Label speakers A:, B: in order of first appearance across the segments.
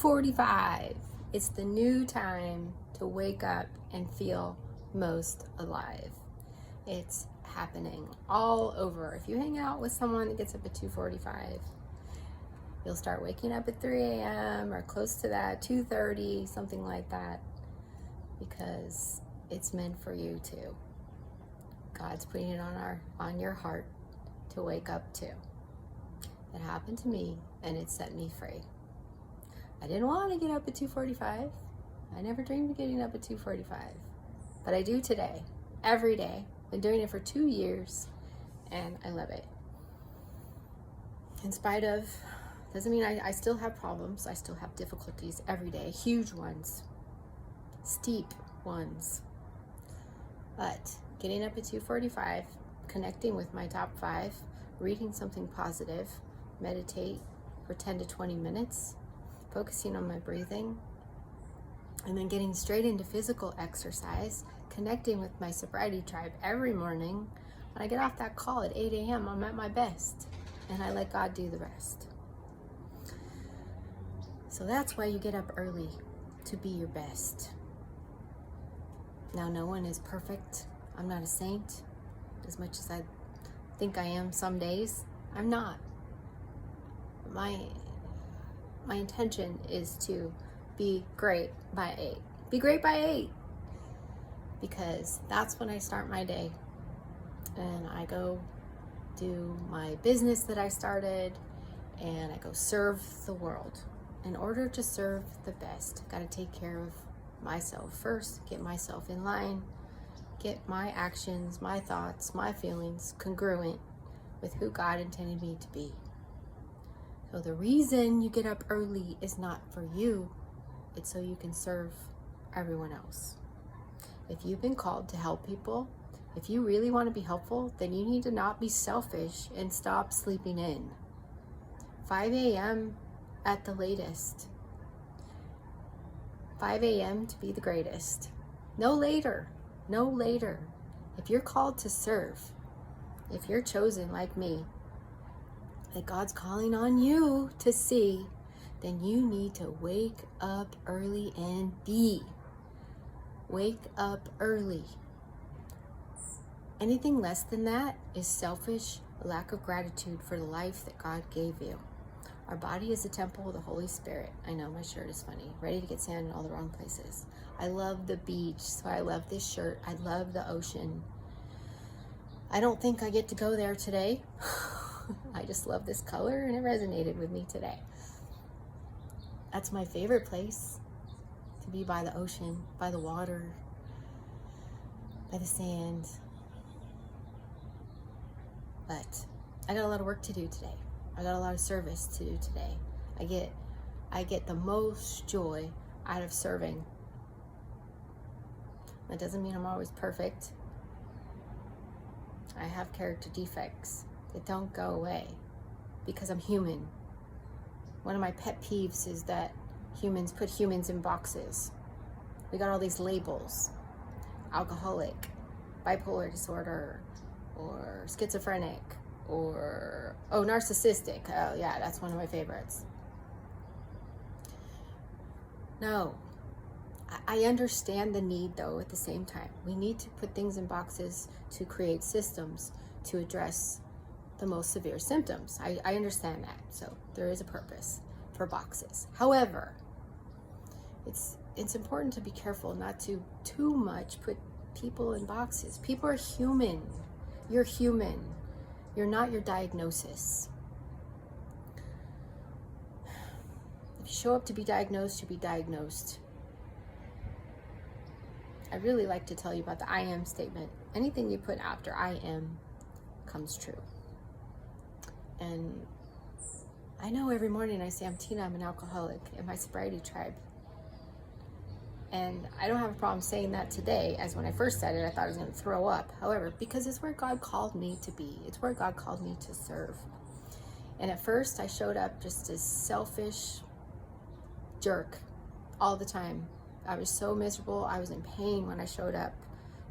A: 2:45. It's the new time to wake up and feel most alive. It's happening all over. If you hang out with someone that gets up at 2:45, you'll start waking up at 3 a.m. or close to that, 2:30, something like that, because it's meant for you too. God's putting it on your heart to wake up to. It happened to me and it set me free. I didn't want to get up at 2:45. I never dreamed of getting up at 2:45, but I do today, every day. Been doing it for 2 years and I love it. In spite of, doesn't mean I still have problems. I still have difficulties every day, huge ones, steep ones. But getting up at 2:45, connecting with my top 5, reading something positive, meditate for 10 to 20 minutes, focusing on my breathing, and then getting straight into physical exercise, connecting with my sobriety tribe every morning. When I get off that call at 8 a.m., I'm at my best, and I let God do the rest. So that's why you get up early, to be your best. Now, no one is perfect. I'm not a saint, as much as I think I am some days. I'm not. My intention is to be great by 8. Be great by 8. Because that's when I start my day. And I go do my business that I started, and I go serve the world. In order to serve the best, I gotta take care of myself first, get myself in line, get my actions, my thoughts, my feelings congruent with who God intended me to be. So the reason you get up early is not for you, it's so you can serve everyone else. If you've been called to help people, if you really want to be helpful, then you need to not be selfish and stop sleeping in. 5 a.m. at the latest. 5 a.m. to be the greatest. No later. No later. If you're called to serve, if you're chosen like me, that God's calling on you to see, then you need to wake up early and be. Wake up early. Anything less than that is selfish, lack of gratitude for the life that God gave you. Our body is a temple of the Holy Spirit. I know my shirt is funny. Ready to get sand in all the wrong places. I love the beach, so I love this shirt. I love the ocean. I don't think I get to go there today. I just love this color and it resonated with me today. That's my favorite place, to be by the ocean, by the water, by the sand. But I got a lot of work to do today. I got a lot of service to do today. I get the most joy out of serving. That doesn't mean I'm always perfect. I have character defects that don't go away because I'm human. One of my pet peeves is that humans put humans in boxes. We got all these labels: alcoholic, bipolar disorder, or schizophrenic, or narcissistic. Oh yeah, that's one of my favorites. No, I understand the need though. At the same time, we need to put things in boxes to create systems to address the most severe symptoms. I understand that. So there is a purpose for boxes. However, it's important to be careful not to too much put people in boxes. People are human. You're human. You're not your diagnosis. If you show up to be diagnosed, you'll be diagnosed. I really like to tell you about the I am statement. Anything you put after I am comes true. And I know every morning I say, I'm Tina, I'm an alcoholic in my sobriety tribe. And I don't have a problem saying that today, as when I first said it, I thought I was going to throw up. However, because it's where God called me to be. It's where God called me to serve. And at first I showed up just as selfish jerk all the time. I was so miserable. I was in pain when I showed up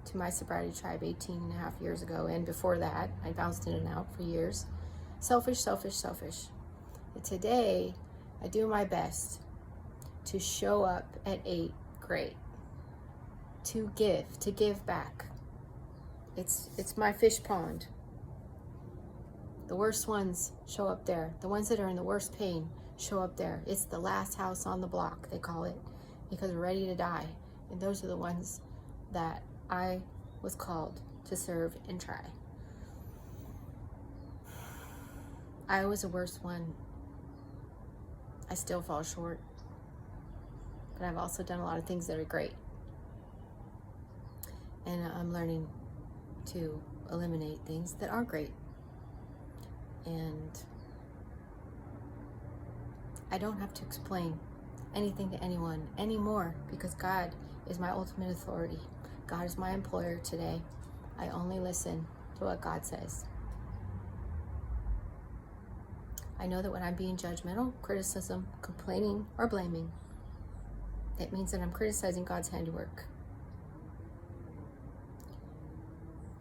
A: to my sobriety tribe 18 and a half years ago. And before that, I bounced in and out for years. Selfish, selfish, selfish. But today, I do my best to show up at 8, great. To give back. It's my fish pond. The worst ones show up there. The ones that are in the worst pain show up there. It's the last house on the block, they call it, because we're ready to die. And those are the ones that I was called to serve and try. I was the worst one. I still fall short. But I've also done a lot of things that are great. And I'm learning to eliminate things that aren't great. And I don't have to explain anything to anyone anymore, because God is my ultimate authority. God is my employer today. I only listen to what God says. I know that when I'm being judgmental, criticism, complaining, or blaming, it means that I'm criticizing God's handiwork.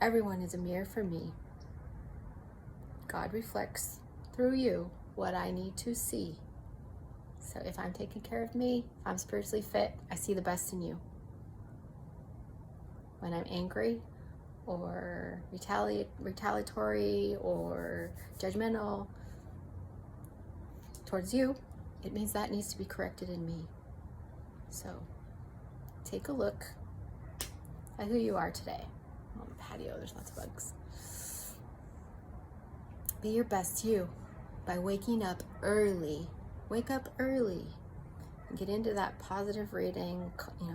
A: Everyone is a mirror for me. God reflects through you what I need to see. So if I'm taking care of me, if I'm spiritually fit, I see the best in you. When I'm angry or retaliatory or judgmental towards you, it means that needs to be corrected in me. So take a look at who you are today. On the patio, there's lots of bugs. Be your best you by waking up early. Wake up early and get into that positive reading.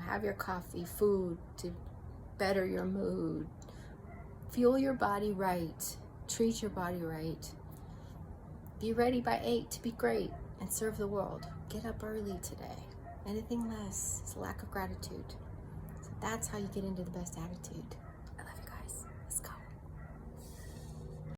A: Have your coffee, food to better your mood. Fuel your body right. Treat your body right. Be ready by 8 to be great and serve the world. Get up early today. Anything less is a lack of gratitude. So that's how you get into the best attitude.